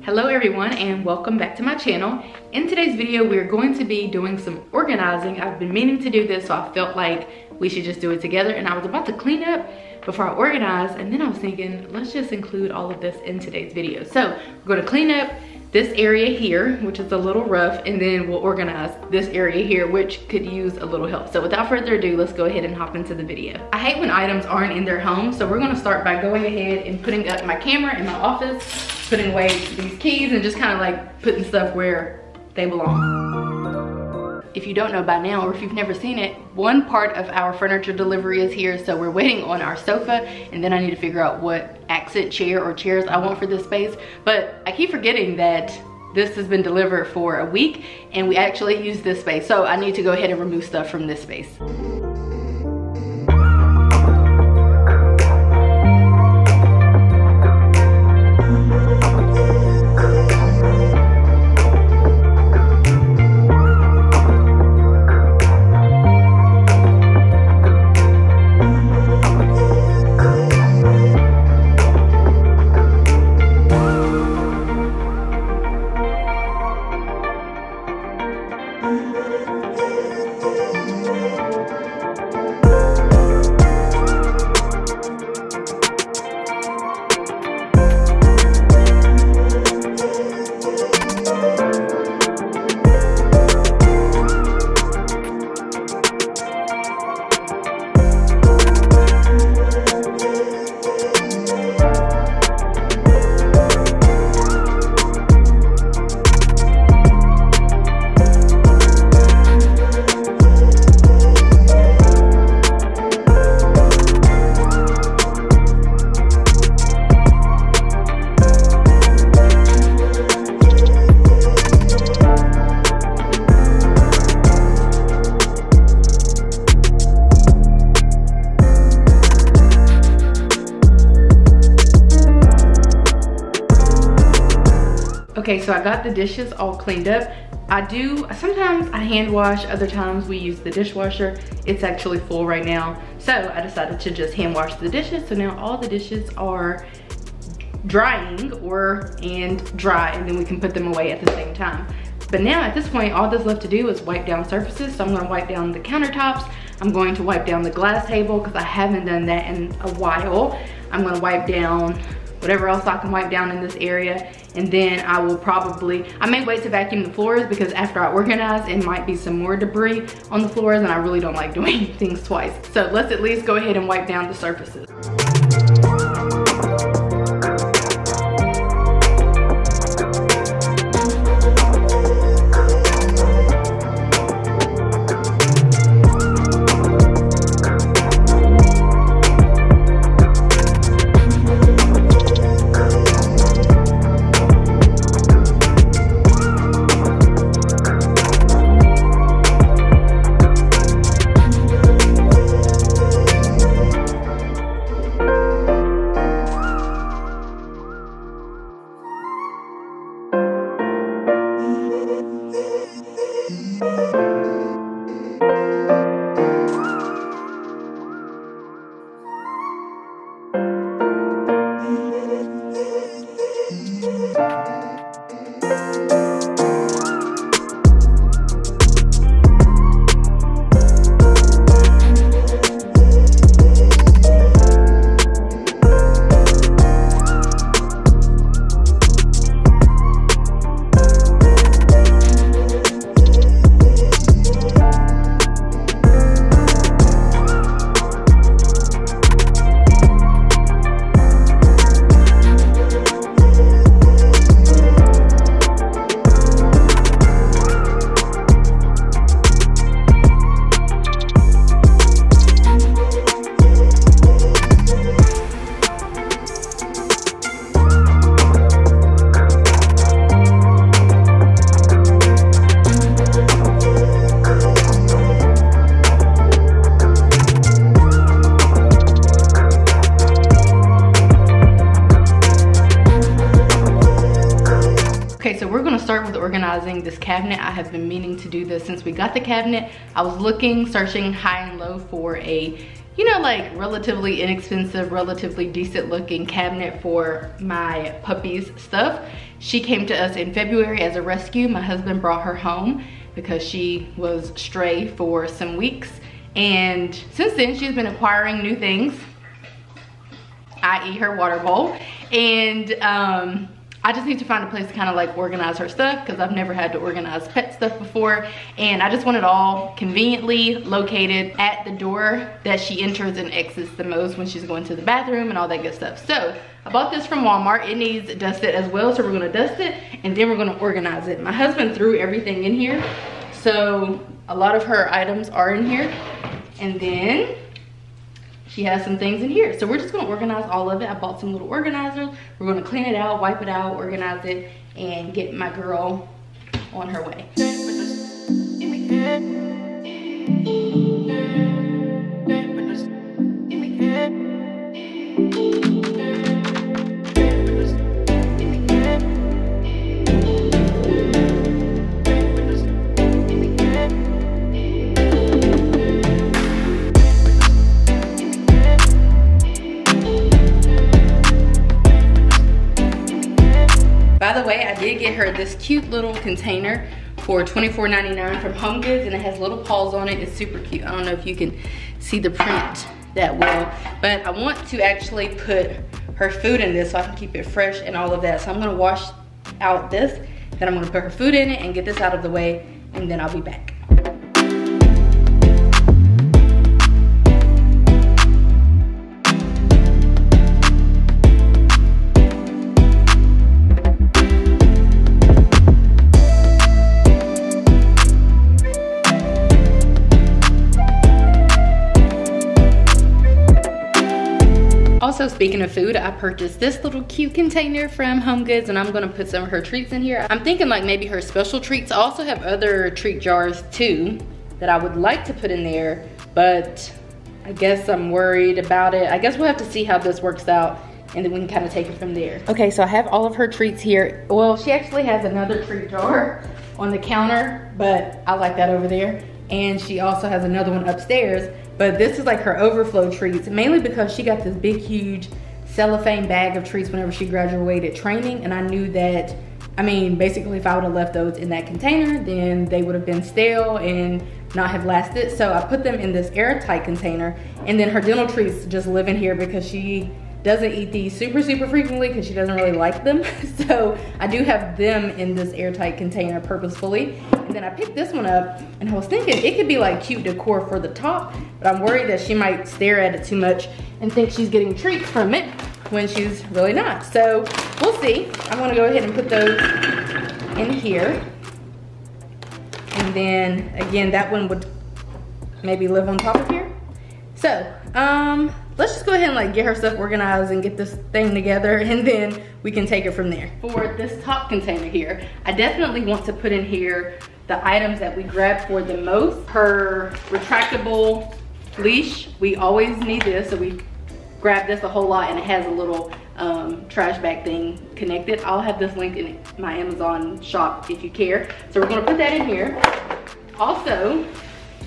Hello everyone and welcome back to my channel. In today's video, we're going to be doing some organizing. I've been meaning to do this, so I felt like we should just do it together. And I was about to clean up before I organize, and then I was thinking, let's just include all of this in today's video. So we're gonna clean up this area here, which is a little rough, and then we'll organize this area here, which could use a little help. So without further ado, let's go ahead and hop into the video. I hate when items aren't in their home, so we're gonna start by going ahead and putting up my camera in my office, putting away these keys, and just kind of like putting stuff where they belong. If you don't know by now, or if you've never seen it, one part of our furniture delivery is here, so we're waiting on our sofa, and then I need to figure out what accent chair or chairs I want for this space. But I keep forgetting that this has been delivered for a week, and we actually use this space, so I need to go ahead and remove stuff from this space. Okay, so I got the dishes all cleaned up. Sometimes I hand wash, other times we use the dishwasher. It's actually full right now, so I decided to just hand wash the dishes. So now all the dishes are drying and dry, and then we can put them away at the same time. But now at this point, all that's left to do is wipe down surfaces. So I'm gonna wipe down the countertops. I'm going to wipe down the glass table because I haven't done that in a while. I'm gonna wipe down whatever else I can wipe down in this area. And then I may wait to vacuum the floors because after I organize, it might be some more debris on the floors, and I really don't like doing things twice. So let's at least go ahead and wipe down the surfaces. Start with organizing this cabinet. I have been meaning to do this since we got the cabinet. I was searching high and low for a you know, like relatively inexpensive, relatively decent looking cabinet for my puppy's stuff. She came to us in February as a rescue. My husband brought her home because she was stray for some weeks. And since then, she's been acquiring new things, i.e. her water bowl. And I just need to find a place to kind of like organize her stuff because I've never had to organize pet stuff before. And I just want it all conveniently located at the door that she enters and exits the most when she's going to the bathroom and all that good stuff. So I bought this from Walmart. It needs dusted as well. So we're gonna dust it and then we're gonna organize it. My husband threw everything in here. So a lot of her items are in here. And then she has some things in here. So we're just gonna organize all of it. I bought some little organizers. We're gonna clean it out, wipe it out, organize it, and get my girl on her way. By the way, I did get her this cute little container for $24.99 from HomeGoods, and it has little paws on it. It's super cute. I don't know if you can see the print that well, but I want to actually put her food in this so I can keep it fresh and all of that. So I'm gonna wash out this, then I'm gonna put her food in it and get this out of the way, and then I'll be back. Also, speaking of food, I purchased this little cute container from HomeGoods, and I'm gonna put some of her treats in here. I'm thinking like maybe her special treats. I also have other treat jars too that I would like to put in there, but I guess I'm worried about it. I guess we'll have to see how this works out, and then we can kind of take it from there. Okay, so I have all of her treats here. Well, she actually has another treat jar on the counter, but I like that over there. And she also has another one upstairs. But this is like her overflow treats, mainly because she got this big, huge cellophane bag of treats whenever she graduated training. And I knew that, I mean, basically if I would have left those in that container, then they would have been stale and not have lasted. So I put them in this airtight container. And then her dental treats just live in here because she doesn't eat these super frequently because she doesn't really like them. So I do have them in this airtight container purposefully. And then I picked this one up and I was thinking it could be like cute decor for the top, but I'm worried that she might stare at it too much and think she's getting treats from it when she's really not. So we'll see. I'm gonna go ahead and put those in here. And then again, that one would maybe live on top of here. So, let's just go ahead and like get her stuff organized and get this thing together, and then we can take it from there. For this top container here, I definitely want to put in here the items that we grab for the most. Her retractable leash, we always need this, so we grab this a whole lot, and it has a little trash bag thing connected. I'll have this linked in my Amazon shop if you care. So we're gonna put that in here. Also,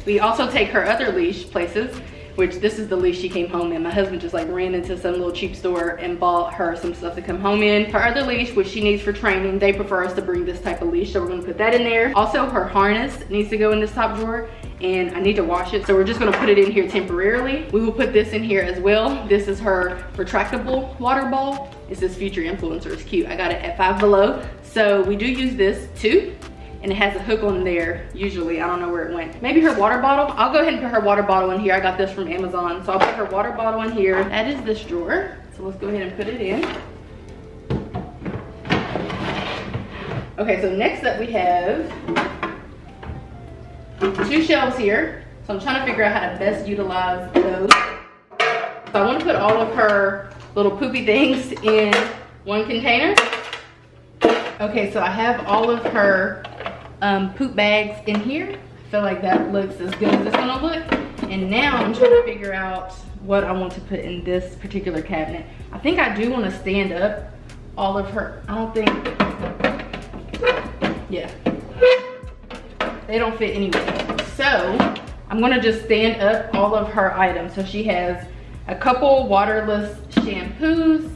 we also take her other leash places, which this is the leash she came home in. My husband just like ran into some little cheap store and bought her some stuff to come home in. Her other leash, which she needs for training, they prefer us to bring this type of leash, so we're gonna put that in there. Also, her harness needs to go in this top drawer, and I need to wash it, so we're just gonna put it in here temporarily. We will put this in here as well. This is her retractable water ball. It says Future Influencer. It's cute. I got it at Five Below. So we do use this too. And it has a hook on there, usually. I don't know where it went. Maybe her water bottle. I'll go ahead and put her water bottle in here. I got this from Amazon. So I'll put her water bottle in here. That is this drawer. So let's go ahead and put it in. Okay, so next up we have 2 shelves here. So I'm trying to figure out how to best utilize those. So I want to put all of her little poopy things in one container. Okay, so I have all of her poop bags in here. I feel like that looks as good as it's gonna look. And now I'm trying to figure out what I want to put in this particular cabinet. I think I do want to stand up all of her. I don't think, yeah, they don't fit anyway. So I'm gonna just stand up all of her items. So she has a couple waterless shampoos.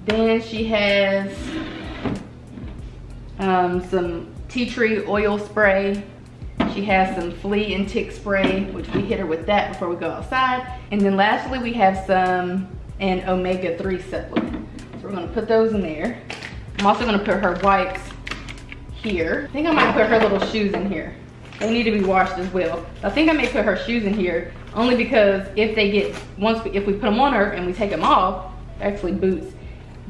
Then she has some tea tree oil spray. She has some flea and tick spray, which we hit her with that before we go outside. And then lastly, we have an omega-3 supplement. So we're gonna put those in there. I'm also gonna put her wipes here. I think I might put her little shoes in here. They need to be washed as well. I think I may put her shoes in here only because if we put them on her and we take them off, actually boots,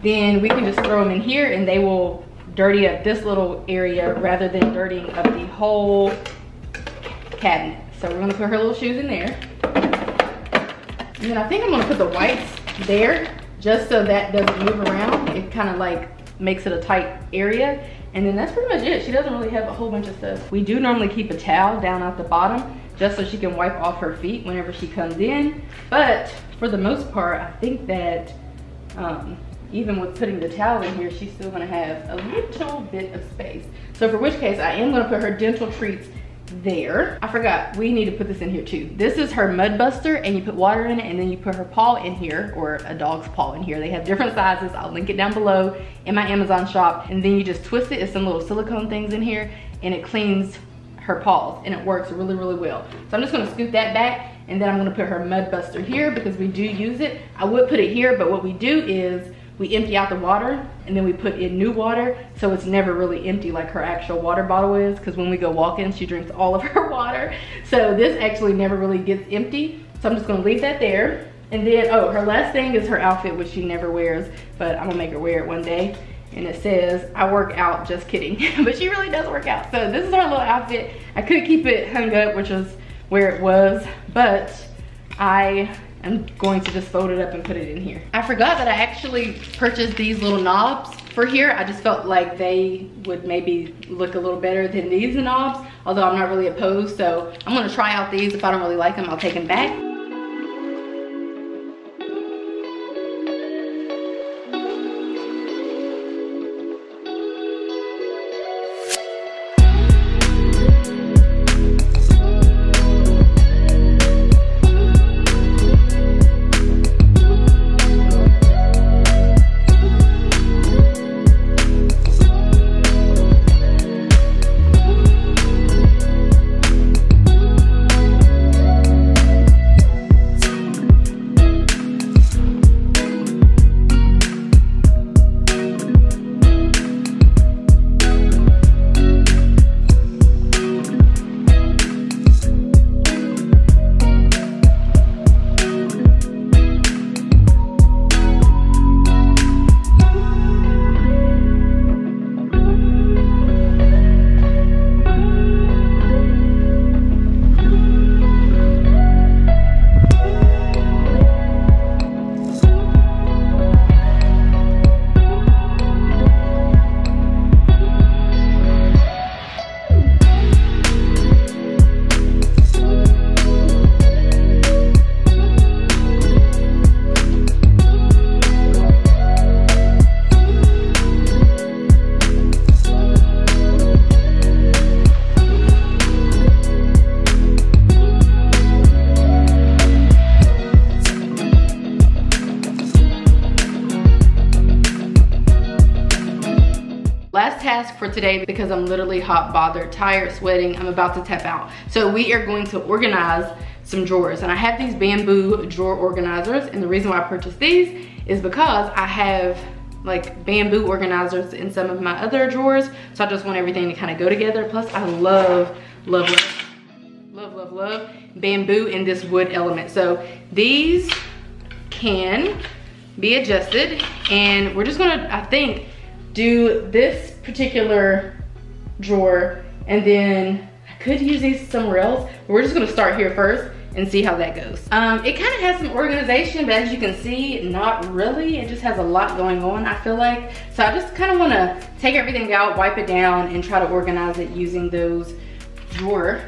then we can just throw them in here and they will dirty up this little area rather than dirtying up the whole cabinet. So we're gonna put her little shoes in there. And then I think I'm gonna put the wipes there just so that doesn't move around. It kind of like makes it a tight area. And then that's pretty much it. She doesn't really have a whole bunch of stuff. We do normally keep a towel down at the bottom just so she can wipe off her feet whenever she comes in. But for the most part, I think that even with putting the towel in here, she's still gonna have a little bit of space. So for which case, I am gonna put her dental treats there. I forgot, we need to put this in here too. This is her mud buster, and you put water in it and then you put her paw in here, or a dog's paw in here. They have different sizes. I'll link it down below in my Amazon shop. And then you just twist it. It's some little silicone things in here and it cleans her paws and it works really, really well. So I'm just gonna scoot that back and then I'm gonna put her mud buster here because we do use it. I would put it here, but what we do is we empty out the water and then we put in new water, so it's never really empty like her actual water bottle is, because when we go walking, she drinks all of her water. So this actually never really gets empty. So I'm just gonna leave that there. And then, oh, her last thing is her outfit, which she never wears, but I'm gonna make her wear it one day. And it says, I work out, just kidding. But she really does work out. So this is her little outfit. I could keep it hung up, which is where it was, but I'm going to just fold it up and put it in here. I forgot that I actually purchased these little knobs for here. I just felt like they would maybe look a little better than these knobs, although I'm not really opposed. So I'm gonna try out these. If I don't really like them, I'll take them back. Last task for today, because I'm literally hot, bothered, tired, sweating, I'm about to tap out. So we are going to organize some drawers, and I have these bamboo drawer organizers, and the reason why I purchased these is because I have like bamboo organizers in some of my other drawers, so I just want everything to kind of go together. Plus I love bamboo in this wood element. So these can be adjusted, and we're just gonna, I think, do this particular drawer, and then I could use these somewhere else, but we're just gonna start here first and see how that goes. It kind of has some organization, but as you can see, not really. It just has a lot going on, I feel like. So I just kind of want to take everything out, wipe it down, and try to organize it using these drawer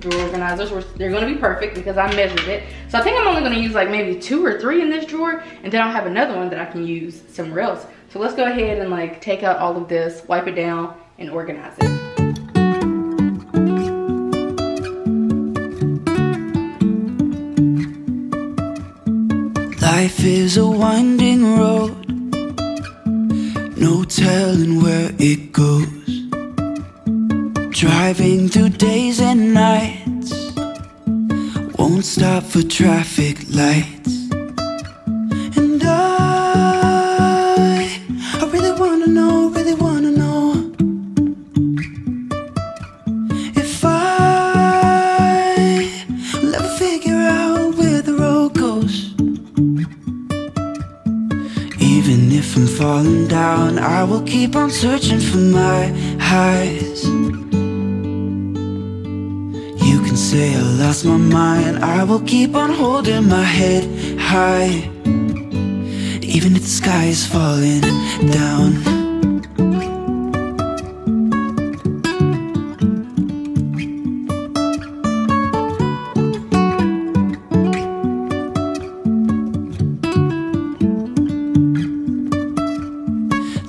organizers. They're going to be perfect because I measured it. So I think I'm only going to use like maybe 2 or 3 in this drawer, and then I'll have another one that I can use somewhere else. So let's go ahead and like take out all of this, wipe it down, and organize it. Life is a winding road. no telling where it goes. Driving through days and nights, won't stop for traffic lights. And I really wanna know, if I'll ever figure out where the road goes. Even if I'm falling down, I will keep on searching for my highs. You can say I lost my mind, I will keep on holding my head high, even if the sky is falling down.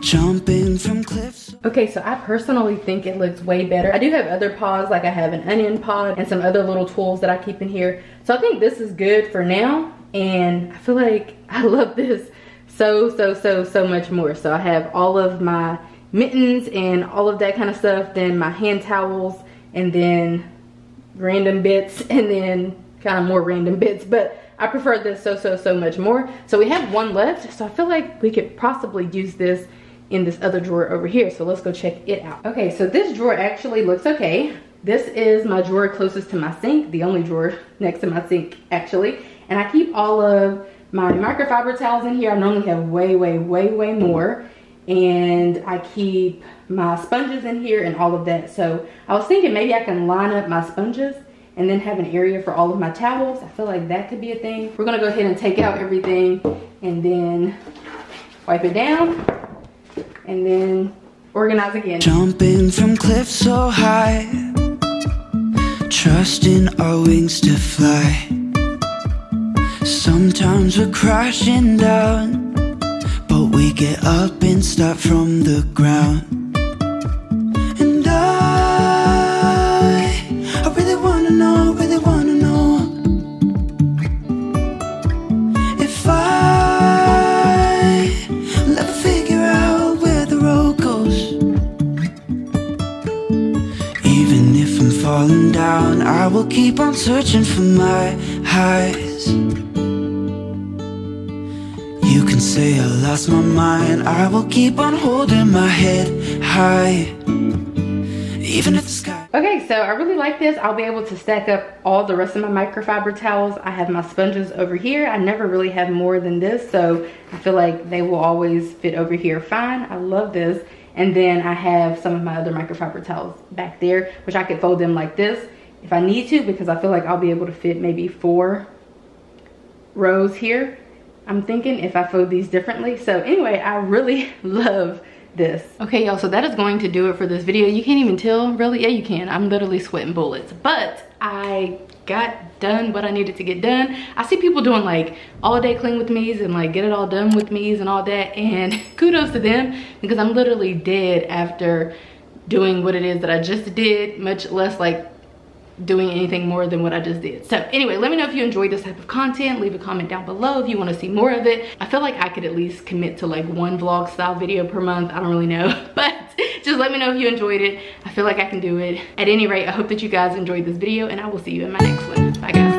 Jumping from cliffs. Okay, so I personally think it looks way better. I do have other pods, like I have an onion pod and some other little tools that I keep in here. So I think this is good for now. And I feel like I love this so much more. So I have all of my mittens and all of that kind of stuff, then my hand towels, and then random bits, and then kind of more random bits. But I prefer this so much more. So we have one left, so I feel like we could possibly use this in this other drawer over here. So let's go check it out. Okay, so this drawer actually looks okay. This is my drawer closest to my sink, the only drawer next to my sink actually. And I keep all of my microfiber towels in here. I normally have way more. And I keep my sponges in here and all of that. So I was thinking maybe I can line up my sponges and then have an area for all of my towels. I feel like that could be a thing. We're gonna go ahead and take out everything and then wipe it down and then organize again. Jumping from cliffs so high, trusting our wings to fly. Sometimes we're crashing down, but we get up and start from the ground. And I really wanna know, if I'll ever figure out where the road goes. Even if I'm falling down, I will keep on searching for my highs. You can say I lost my mind, I will keep on holding my head high, even if the sky. Okay, so I really like this. I'll be able to stack up all the rest of my microfiber towels. I have my sponges over here. I never really have more than this, so I feel like they will always fit over here fine. I love this. And then I have some of my other microfiber towels back there, which I could fold them like this if I need to, because I feel like I'll be able to fit maybe 4 rows here, I'm thinking, if I fold these differently. So anyway, I really love this. Okay, y'all, so that is going to do it for this video. You can't even tell, really? Yeah, you can. I'm literally sweating bullets. But I got done what I needed to get done. I see people doing like all day clean with me's and like get it all done with me's and all that, and kudos to them, because I'm literally dead after doing what it is that I just did, much less like doing anything more than what I just did. So anyway, let me know if you enjoyed this type of content. Leave a comment down below if you want to see more of it. I feel like I could at least commit to like 1 vlog style video per month. I don't really know, but just let me know if you enjoyed it. I feel like I can do it. At any rate, I hope that you guys enjoyed this video, and I will see you in my next one. Bye guys.